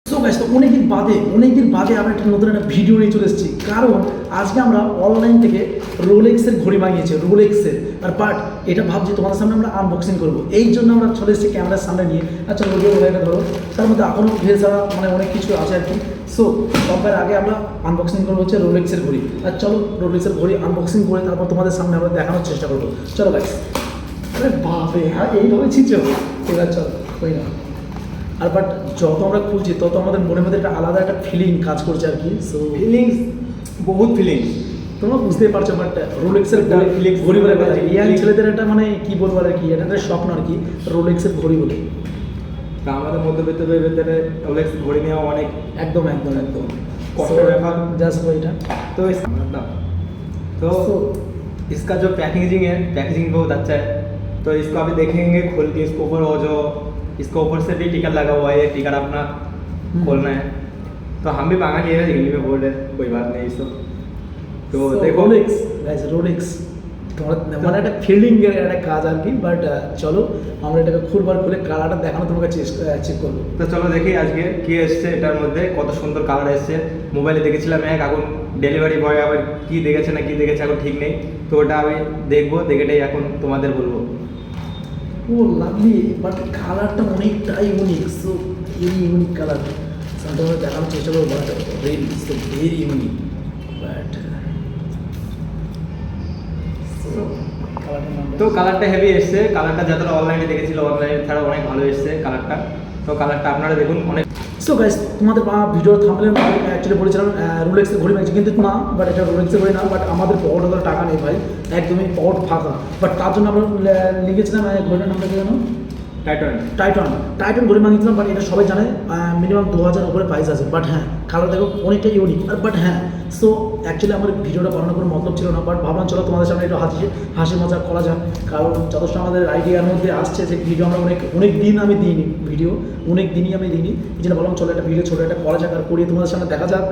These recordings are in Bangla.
সো গাইস, তো অনেকদিন বাদে আমরা একটা নতুন একটা ভিডিও নিয়ে চলে এসেছি। কারণ আজকে আমরা অনলাইন থেকে রোলেক্সের ঘড়ি মাগিয়েছি, রোলেক্সের। আর বাট এটা ভাবছি তোমাদের সামনে আমরা আনবক্সিং করবো, এই জন্য আমরা চলে এসেছি ক্যামেরার সামনে নিয়ে। আচ্ছা রোলের ঘড়িটা ধরো, তার মধ্যে এখনও ঢের সারা মানে অনেক কিছু আছে আর কি। সো সবার আগে আমরা আনবক্সিং করবো হচ্ছে রোলেক্সের ঘড়ি। আর চলো রোলেক্সের ঘড়ি আনবক্সিং করে তারপর তোমাদের সামনে আমরা দেখানোর চেষ্টা করবো। চলো গাইস। আরে বাপরে, হ্যাঁ এইভাবে ছিঁচ এবার চলো কই না। আর বাট যত আমরা খুলছি তত আমাদের মনের মধ্যে একটা আলাদা একটা ফিলিং কাজ করছে আর কি। সো ফিলিংস, বহুত ফিলিংস তোমরা বুঝতেই পারছো। বাট রোলেক্সের ঘড়ি বলে ইয়াং ছেলেদের একটা মানে কি বলবো আর কি, এটা একটা স্বপ্ন আর কি, রোলেক্সের ঘড়ি বলে। তা আমাদের মধ্যবিত্তের ভেতরে রোলেক্স ঘড়ি নেওয়া অনেক একদম কষ্টের ব্যাপার। জাস্ট এটা तो इस तो इसका जो पैकेजिंग बहुत अच्छा है। तो इसको अभी देखेंगे खोल के, इसके ऊपर वो जो इसके ऊपर से भी टिकट लगा हुआ है, ये टिकट अपना खोलना है। तो हम भी मांगा लिए हिंदी में बोल रहे, कोई बात नहीं इसको। तो देखो রোলেক্স তোমার মানে একটা ফিল্ডিং এর একটা কাজ আর কি। বাট চলো আমরা এটাকে খুলে কালারটা দেখানো তোমাকে চেক করবো। তো চলো দেখি আজকে কি এসছে এটার মধ্যে, কত সুন্দর কালার এসছে। মোবাইলে দেখেছিলাম এখন ডেলিভারি বয় আবার কি দেখেছে না কি দেখেছে এখন ঠিক নেই। তো ওটা আমি দেখবো, দেখেটাই এখন তোমাদের বলবো। ও লাভলি, বাট কালারটা অনেকটাই ইউনিক। সো ইউনিক কালার তোমাকে দেখানোর চেষ্টা করবো। But very unique. বাট তো কালারটা হেভি এসছে, কালারটা যতটা অনলাইনে দেখেছিল অনলাইনে ছাড়া অনেক ভালো এসছে কালারটা। তো কালারটা আপনারা দেখুন অনেক। সো গাইস, তোমাদের ভিডিওর থাম্বনেলে অ্যাকচুয়ালি বলেছিলাম রোলেক্সের ঘড়ি মাগছি, কিন্তু না, বাট এটা রোলেক্সের ঘড়ি না। বাট আমাদের পকেটে তো টাকা নেই ভাই, একদমই পকেট ফাঁকা। বাট তার জন্য আমরা লিখেছিলাম ঘড়িটার নামটা কি জানো? টাইটন ঘড়ি মাগিয়েছিলাম। বাট এটা সবাই জানে মিনিমাম 2000 উপরে প্রাইস আছে। বাট হ্যাঁ কালার দেখো অনেকটা ইউনিক। আর বাট হ্যাঁ, সো অ্যাকচুয়ালি আমার ভিডিওটা বানানোর কোনো মতলব ছিল না। বাট ভাবলাম চলো তোমাদের সামনে একটু হাসি মজা করা যাক। কারণ যথেষ্ট আমাদের আইডিয়ার মধ্যে আসছে যে ভিডিও আমরা অনেক দিন আমি দিইনি ভিডিও, অনেক দিনই আমি দিইনি। এই জন্য বললাম চলো একটা ভিডিও ছোটো একটা করা যাক আর করিয়ে তোমাদের সামনে দেখা যাক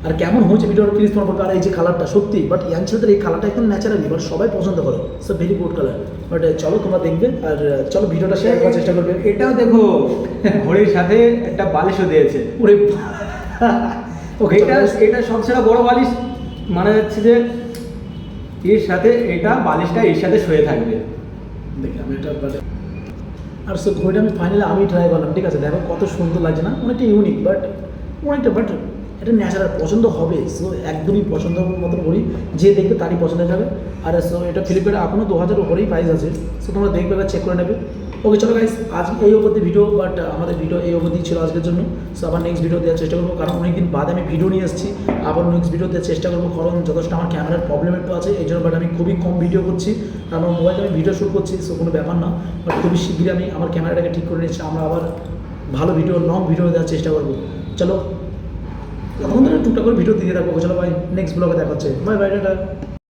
আর কেমন হয়েছে ভিডিওটা প্লিজ তোমার বলবে। আর এই যে কালারটা সত্যি, বাট ইয়াং ছেলেদের এই কালারটা একদম ন্যাচারালি, বাট সবাই পছন্দ করে। So very good colour. But চলো তোমরা দেখবে আর চলো ভিডিওটা শেয়ার করার চেষ্টা করবে। এটাও দেখো ঘড়ির সাথে একটা বালিশও দিয়েছে। ওরে ওকে, এটা সবচেয়ে বড় বালিশ, মানে হচ্ছে যে এর সাথে এটা বালিশটা এর সাথে শুয়ে থাকবে। দেখি আমি এটা আর সো ঘড়িটা আমি ফাইনালি আমি ট্রাই করলাম। ঠিক আছে, দেখো কত সুন্দর লাগছে না? অনেকটা ইউনিক, বাট এটা ন্যাচারাল পছন্দ হবে। সো একদমই পছন্দ মতন ঘড়ি, যে দেখবে তারই পছন্দ যাবে। আর সো এটা ফ্লিপকার্টে এখনও 2000 উপরেই প্রাইস আছে। সো তোমরা দেখবে বা চেক করে নেবে। ওকে চলো গাইস, আজ এই অবধি ভিডিও। বাট আমাদের ভিডিও এই অবধি ছিল আজকের জন্য। সো আবার নেক্সট ভিডিও দেওয়ার চেষ্টা করবো, কারণ অনেকদিন বাদে আমি ভিডিও নিয়ে এসেছি। আবার নেক্সট ভিডিও দেওয়ার চেষ্টা করবো, কারণ যথেষ্ট আমার ক্যামেরার প্রবলেম একটু আছে এই জন্য। বাট আমি খুবই কম ভিডিও করছি, কারণ আমার মোবাইলে আমি ভিডিও শ্যুট করছি। সো কোনো ব্যাপার না, বাট খুবই শীঘ্রই আমি আমার ক্যামেরাটাকে ঠিক করে নিচ্ছি। আমরা আবার ভালো ভিডিও, লং ভিডিও দেওয়ার চেষ্টা করবো। চলো তখন টুকটাক করে ভিডিও দিয়ে রাখবো। চলো ভাই, নেক্সট ব্লগে দেখা হচ্ছে। Bye tata.